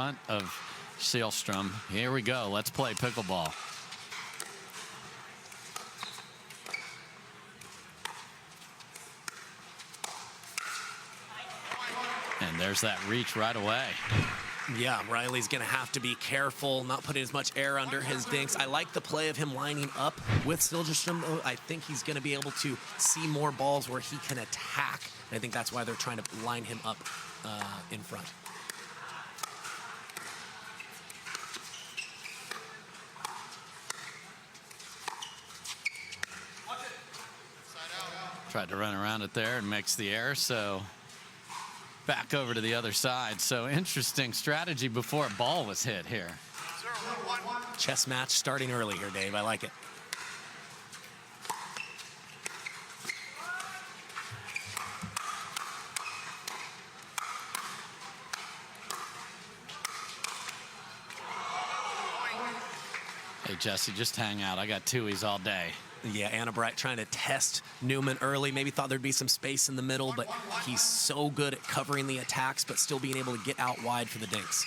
front of Siljestrom. Here we go. Let's play pickleball. And there's that reach right away. Yeah, Riley's going to have to be careful, not putting as much air under his dinks. I like the play of him lining up with Siljestrom, though. I think he's going to be able to see more balls where he can attack. And I think that's why they're trying to line him up in front. Tried to run around it there and makes the error, so back over to the other side. So interesting strategy before a ball was hit here. Chess match starting early here, Dave. I like it. Hey, Jesse, just hang out. I got twoies all day. Yeah, Anna Bright trying to test Newman early. Maybe thought there'd be some space in the middle, but he's so good at covering the attacks, but still being able to get out wide for the dinks.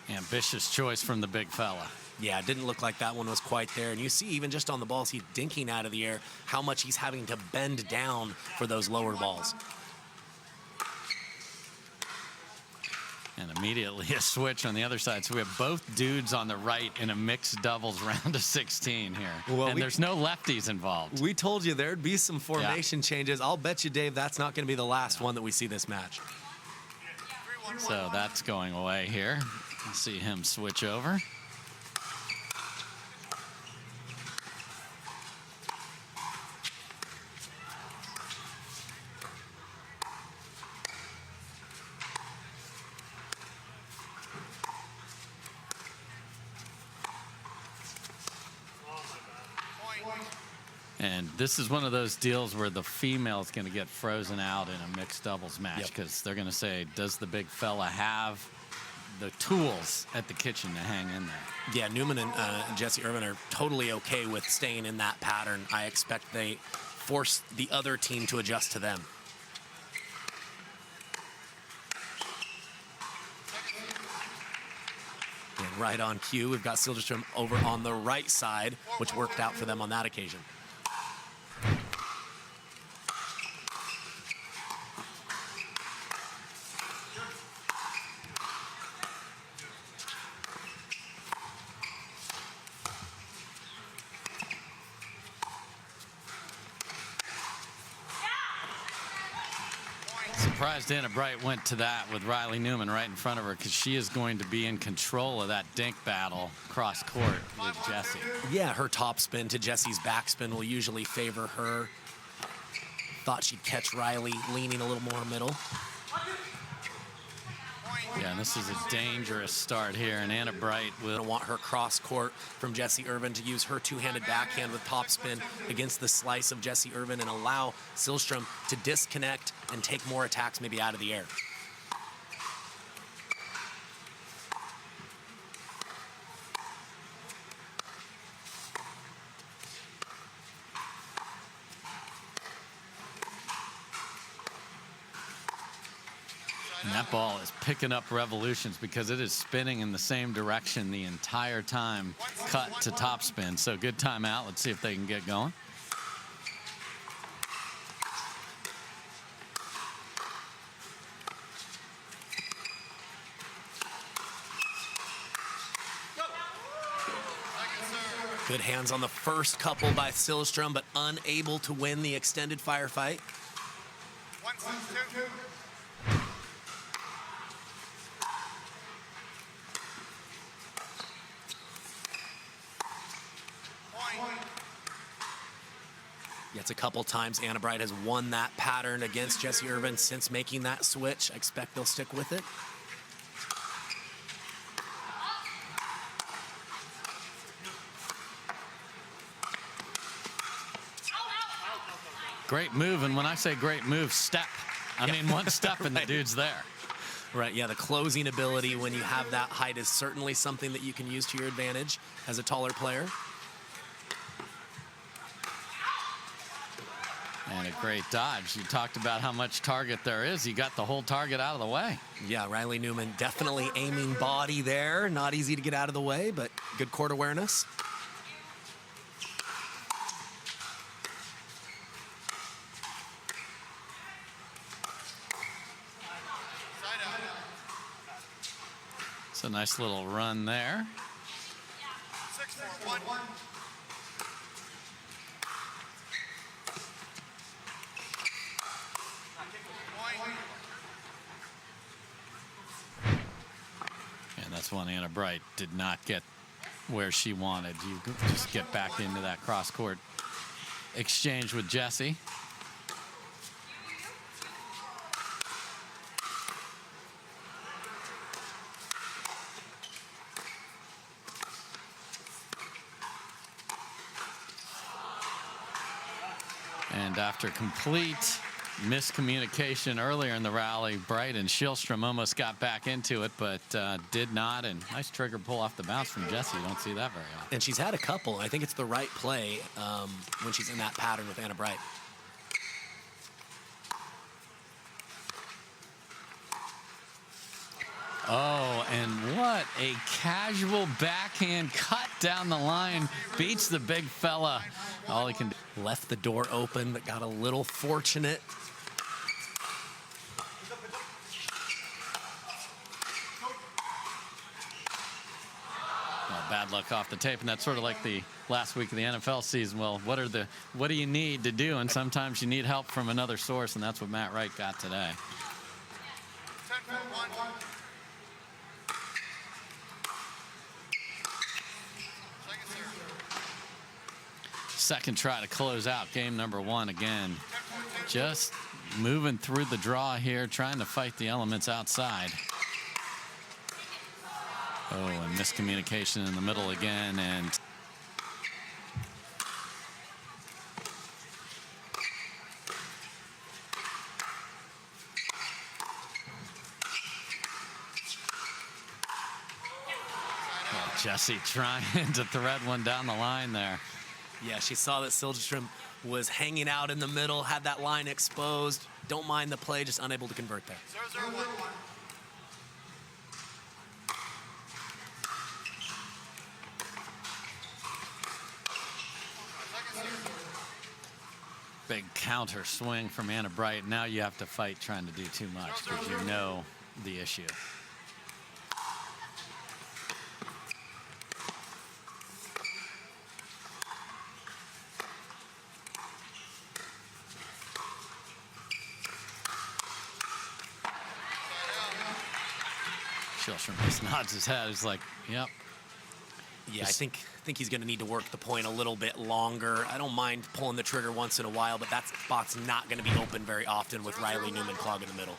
Ambitious choice from the big fella. Yeah, it didn't look like that one was quite there. And you see, even just on the balls he's dinking out of the air, how much he's having to bend down for those lower balls. And immediately a switch on the other side. So we have both dudes on the right in a mixed doubles round of 16 here. Well, and there's no lefties involved. We told you there'd be some formation changes. I'll bet you, Dave, that's not going to be the last one that we see this match. So that's going away here. We'll see him switch over. And this is one of those deals where the female is going to get frozen out in a mixed doubles match because they're going to say, does the big fella have the tools at the kitchen to hang in there? Yeah, Newman and Jessie Irvine are totally okay with staying in that pattern. I expect they force the other team to adjust to them. And right on cue, we've got Siljestrom over on the right side, which worked out for them on that occasion. Surprised Anna Bright went to that with Riley Newman right in front of her because she is going to be in control of that dink battle cross court with Jessie. Yeah, her top spin to Jessie's backspin will usually favor her. Thought she'd catch Riley leaning a little more middle. Yeah, and this is a dangerous start here, and Anna Bright will want her cross court from Jessie Irvine to use her two-handed backhand with topspin against the slice of Jessie Irvine and allow Siljestrom to disconnect and take more attacks maybe out of the air. And that ball is picking up revolutions because it is spinning in the same direction the entire time, cut to topspin. So good timeout. Let's see if they can get going. Good hands on the first couple by Siljestrom, but unable to win the extended firefight. 1, 2, 2. It's a couple times Anna Bright has won that pattern against Jessie Irvine since making that switch. I expect they'll stick with it. Great move, and when I say great move, step. I mean one step and the dude's there. Right, yeah, the closing ability when you have that height is certainly something that you can use to your advantage as a taller player. And a great dodge. You talked about how much target there is. You got the whole target out of the way. Yeah, Riley Newman definitely aiming body there. Not easy to get out of the way, but good court awareness. It's a nice little run there. 6-4-1. And that's one Anna Bright did not get where she wanted. You just get back into that cross-court exchange with Jessie. And after complete miscommunication earlier in the rally, Bright and Siljestrom almost got back into it, but did not. And nice trigger pull off the bounce from Jessie. You don't see that very often. And she's had a couple. I think it's the right play when she's in that pattern with Anna Bright. Oh, and what a casual backhand cut down the line. Beats the big fella. All he can do. Left the door open, but got a little fortunate. Well, bad luck off the tape, and that's sort of like the last week of the NFL season. Well, what do you need to do? And sometimes you need help from another source, and that's what Matt Wright got today. 10-4-1. Second try to close out game number one again. Just moving through the draw here, trying to fight the elements outside. Oh, and miscommunication in the middle again, and Jessie trying to thread one down the line there. Yeah, she saw that Siljestrom was hanging out in the middle, had that line exposed. Don't mind the play, just unable to convert there. 0-0-1. Big counter swing from Anna Bright. Now you have to fight trying to do too much because you know the issue. Siljestrom just nods his head. He's like, yep. Yeah, I think he's going to need to work the point a little bit longer. I don't mind pulling the trigger once in a while, but that spot's not going to be open very often with Riley Newman clogging the middle.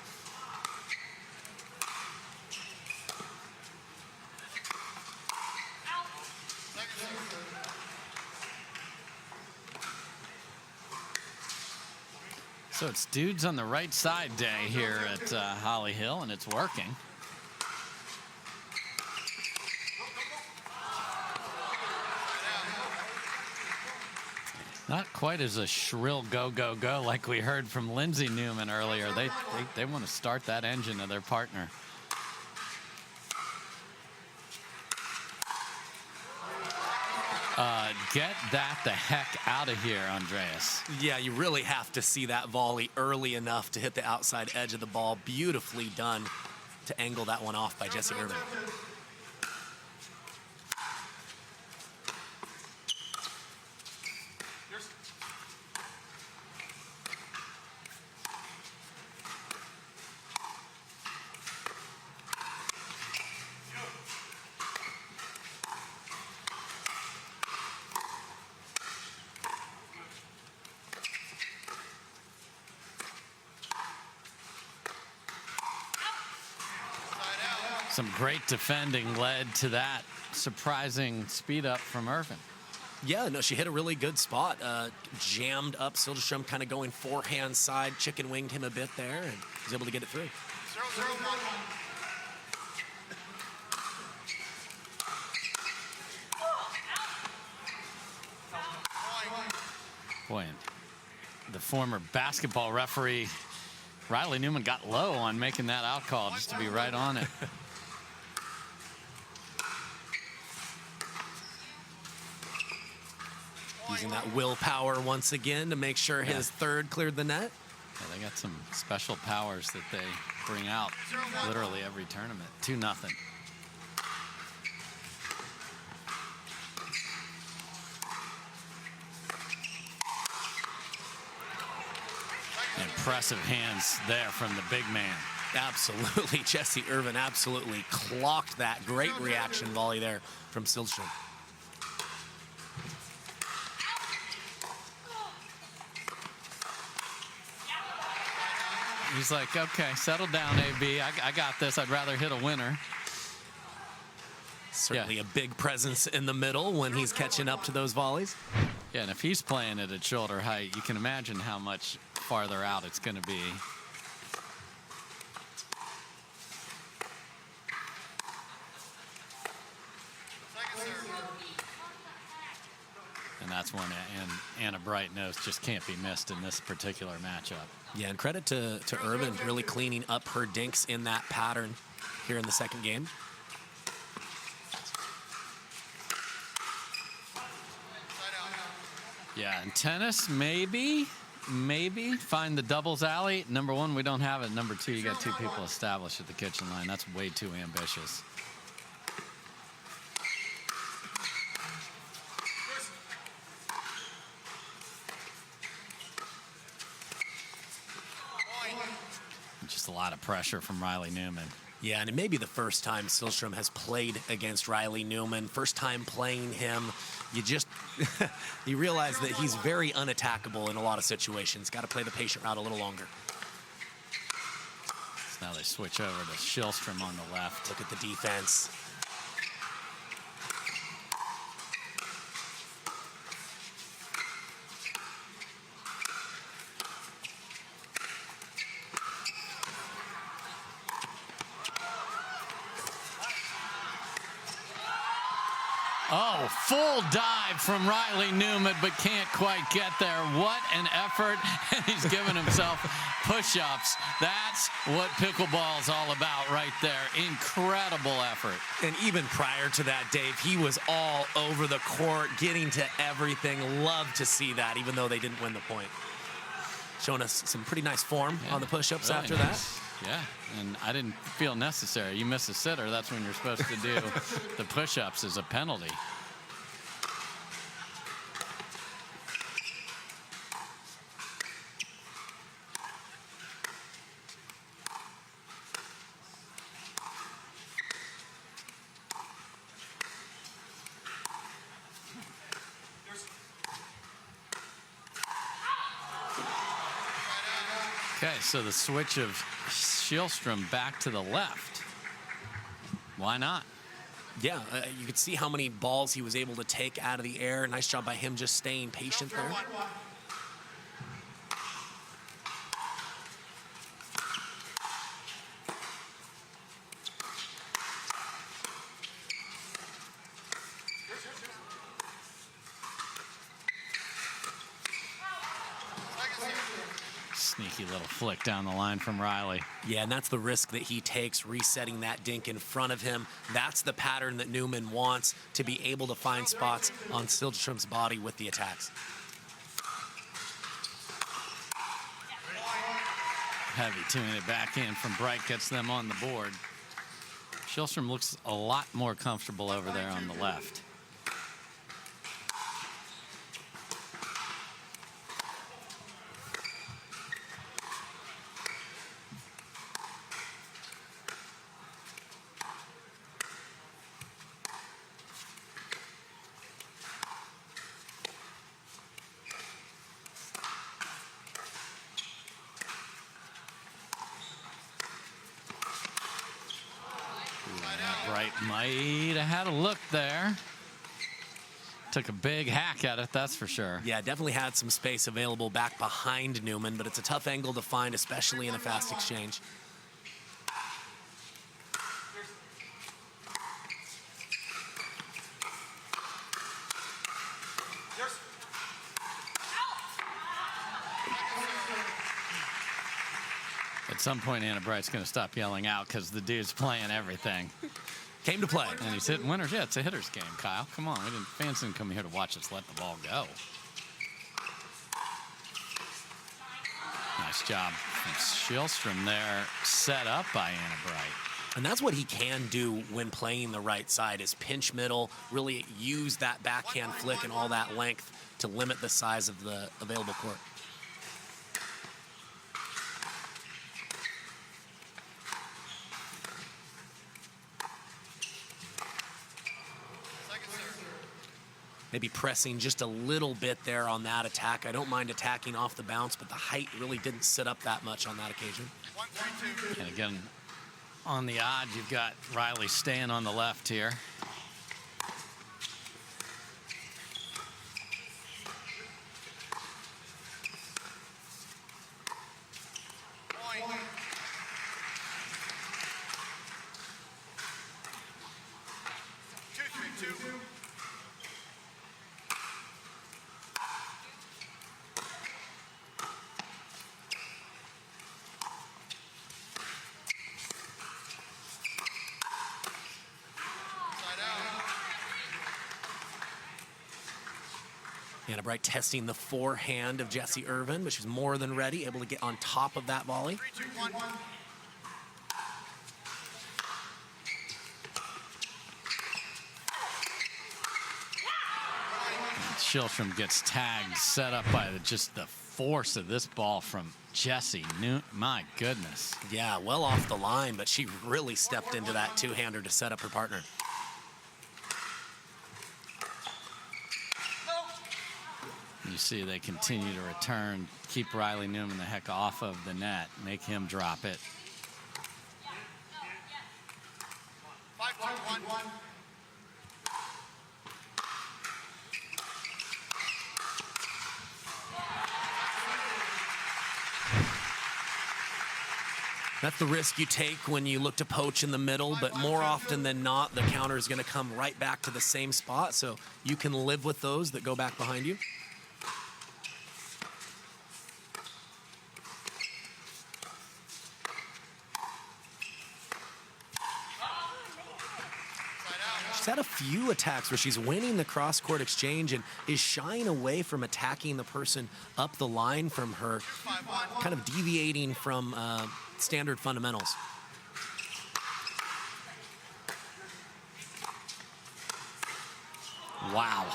So it's dudes on the right side day here at Holly Hill, and it's working. Not quite as a shrill go, go, go like we heard from Lindsay Newman earlier. They want to start that engine of their partner. Get that the heck out of here, Andreas. Yeah, you really have to see that volley early enough to hit the outside edge of the ball. Beautifully done to angle that one off by Jessie Irvine. Some great defending led to that surprising speed up from Irvine. Yeah, no, she hit a really good spot. Jammed up Siljestrom, kind of going forehand side, chicken winged him a bit there, and was able to get it through. 0-0-1. Boy, and the former basketball referee, Riley Newman, got low on making that out call just to be right on it. Using that willpower once again to make sure his third cleared the net. Yeah, they got some special powers that they bring out literally every tournament. 2-0. Impressive hands there from the big man. Absolutely. Jessie Irvine absolutely clocked that. Great reaction volley there from Siljestrom. He's like, okay, settle down, AB. I got this. I'd rather hit a winner. Certainly a big presence in the middle when he's catching up to those volleys. Yeah, and if he's playing it at shoulder height, you can imagine how much farther out it's going to be. And that's one Anna Bright knows just can't be missed in this particular matchup. Yeah, and credit to Irvine really cleaning up her dinks in that pattern here in the second game. Yeah, in tennis, maybe find the doubles alley. Number one, we don't have it. Number two, you got two people established at the kitchen line. That's way too ambitious. Just a lot of pressure from Riley Newman. Yeah, and it may be the first time Siljestrom has played against Riley Newman. First time playing him. You realize that he's very unattackable in a lot of situations. Got to play the patient route a little longer. So now they switch over to Siljestrom on the left. Look at the defense. Oh, full dive from Riley Newman, but can't quite get there. What an effort. And he's giving himself push-ups. That's what pickleball is all about right there. Incredible effort. And even prior to that, Dave, he was all over the court, getting to everything. Love to see that, even though they didn't win the point. Showing us some pretty nice form on the push-ups really after nice. that. Yeah, and I didn't feel necessary. You miss a sitter, that's when you're supposed to do the push-ups as a penalty. Okay, so the switch of Siljestrom back to the left. Why not? Yeah, you could see how many balls he was able to take out of the air. Nice job by him just staying patient there. Sneaky little flick down the line from Riley. Yeah, and that's the risk that he takes, resetting that dink in front of him. That's the pattern that Newman wants, to be able to find spots on Siljestrom's body with the attacks. Heavy tuning it back in from Bright, gets them on the board. Siljestrom looks a lot more comfortable over there on the left. Bright might have had a look there. Took a big hack at it, that's for sure. Yeah, definitely had some space available back behind Newman, but it's a tough angle to find, especially in a fast exchange. At some point, Anna Bright's going to stop yelling out because the dude's playing everything. Came to play. And he's hitting winners. Yeah, it's a hitter's game, Kyle. Come on. Fans didn't come here to watch us let the ball go. Nice job from Siljestrom there, set up by Anna Bright. And that's what he can do when playing the right side, is pinch middle, really use that backhand flick and all that length to limit the size of the available court. Maybe pressing just a little bit there on that attack. I don't mind attacking off the bounce, but the height really didn't sit up that much on that occasion. 1-3-2. And again, on the odd, you've got Riley staying on the left here. Point. 2-3-2. Anna Bright testing the forehand of Jessie Irvine, but she's more than ready, able to get on top of that volley. 3-2-1. Siljestrom gets tagged, set up by just the force of this ball from Jessie. My goodness. Yeah, well off the line, but she really stepped into that two-hander to set up her partner. You see they continue to return, keep Riley Newman the heck off of the net, make him drop it. 5-2-1. That's the risk you take when you look to poach in the middle, but more often than not, the counter is going to come right back to the same spot, so you can live with those that go back behind you. She's had a few attacks where she's winning the cross-court exchange and is shying away from attacking the person up the line from her, kind of deviating from standard fundamentals. Wow.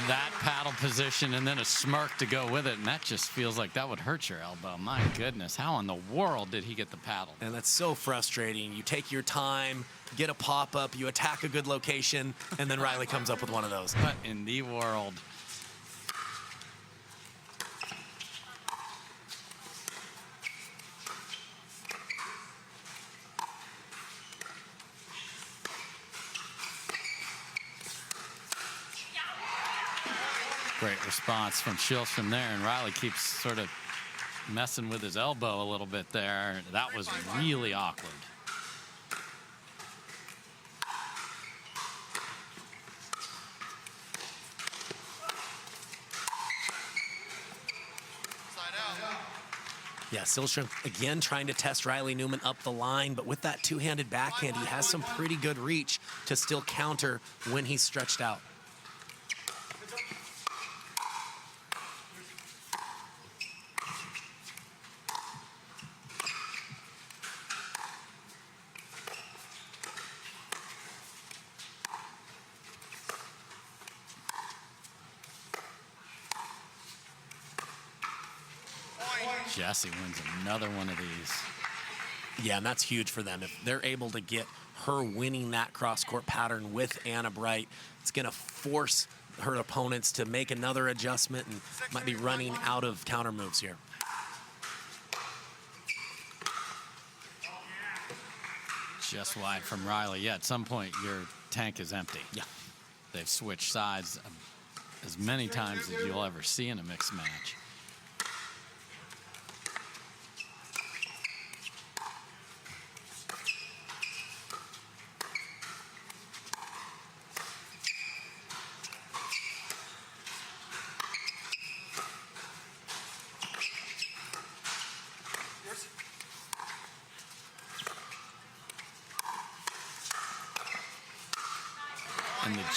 That paddle position and then a smirk to go with it, and that just feels like that would hurt your elbow. My goodness, how in the world did he get the paddle? And that's so frustrating. You take your time, get a pop-up, you attack a good location, and then Riley comes up with one of those. What in the world? Great response from Siljestrom there, and Riley keeps sort of messing with his elbow a little bit there. That was really awkward. Yeah, Siljestrom again trying to test Riley Newman up the line, but with that two-handed backhand, he has some pretty good reach to still counter when he's stretched out. Jessie wins another one of these. Yeah, and that's huge for them. If they're able to get her winning that cross-court pattern with Anna Bright, it's going to force her opponents to make another adjustment and might be running out of counter moves here. Just wide from Riley. Yeah, at some point your tank is empty. Yeah. They've switched sides as many times as you'll ever see in a mixed match.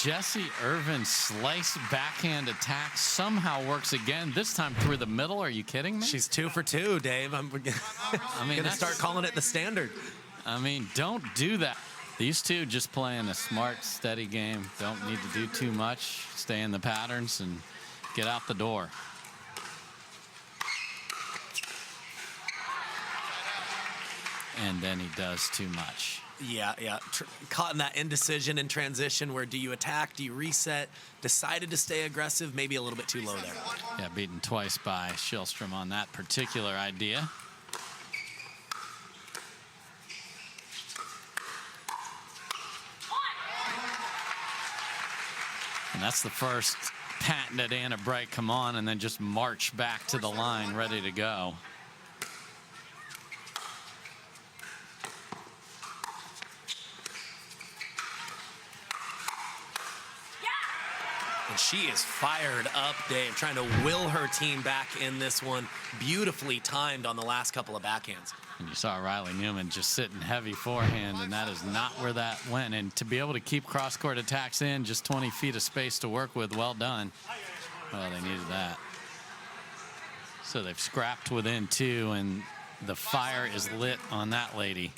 Jessie Irvine's slice backhand attack somehow works again, this time through the middle. Are you kidding me? She's 2 for 2, Dave. I'm I mean, going to that's- start calling it the standard. I mean, don't do that. These two just playing a smart, steady game. Don't need to do too much. Stay in the patterns and get out the door. And then he does too much. Yeah. Caught in that indecision in transition where do you attack, do you reset? Decided to stay aggressive, maybe a little bit too low there. Yeah, beaten twice by Siljestrom on that particular idea. And that's the first patented Anna Bright come on and then just march back to the line ready to go. And she is fired up, Dave, trying to will her team back in this one. Beautifully timed on the last couple of backhands. And you saw Riley Newman just sitting heavy forehand, and that is not where that went. And to be able to keep cross-court attacks in, just 20 feet of space to work with, well done. Well, they needed that. So they've scrapped within 2, and the fire is lit on that lady.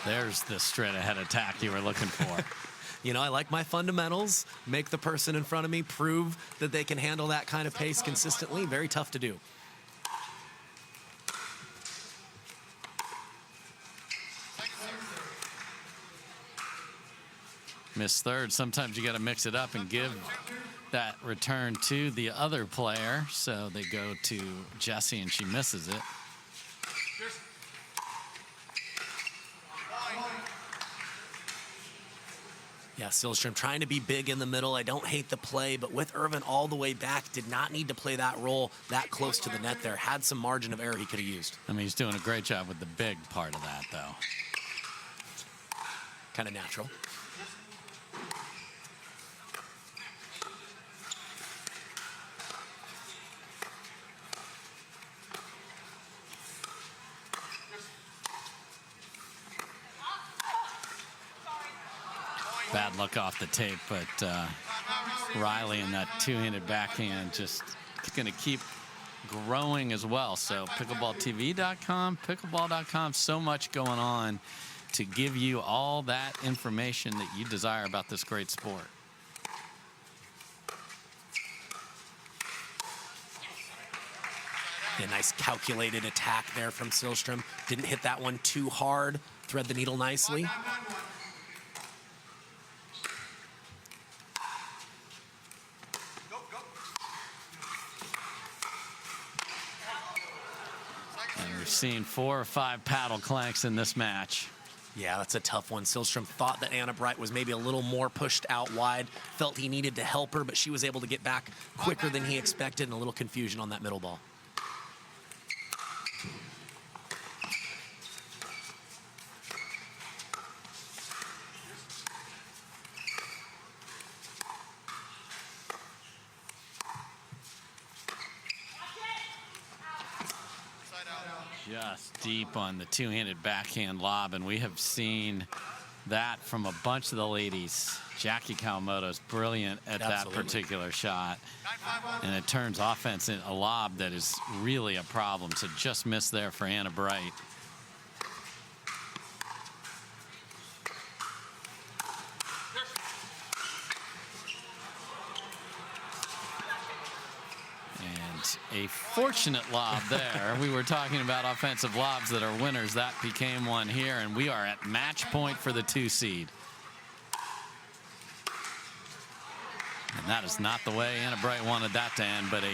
There's the straight ahead attack you were looking for. You know, I like my fundamentals, make the person in front of me prove that they can handle that kind of pace consistently. Very tough to do. Miss third. Sometimes you got to mix it up and give that return to the other player. So they go to Jessie and she misses it. Yeah, Siljestrom trying to be big in the middle. I don't hate the play, but with Irvine all the way back, did not need to play that role that close to the net there. Had some margin of error he could have used. I mean, he's doing a great job with the big part of that, though. Kind of natural. Bad luck off the tape, but Riley in that two-handed backhand just going to keep growing as well. So pickleballtv.com, pickleball.com, so much going on to give you all that information that you desire about this great sport. Yeah, nice calculated attack there from Siljestrom. Didn't hit that one too hard. Thread the needle nicely. And we've seen 4 or 5 paddle clanks in this match. Yeah, that's a tough one. Siljestrom thought that Anna Bright was maybe a little more pushed out wide, felt he needed to help her, but she was able to get back quicker than he expected, and a little confusion on that middle ball. Just deep on the two-handed backhand lob, and we have seen that from a bunch of the ladies. Jackie Kawamoto's brilliant at Absolutely. that particular shot, and it turns offense in a lob that is really a problem. So just missed there for Anna Bright. A fortunate lob there. We were talking about offensive lobs that are winners. That became one here, and we are at match point for the 2 seed. And that is not the way Anna Bright wanted that to end, but a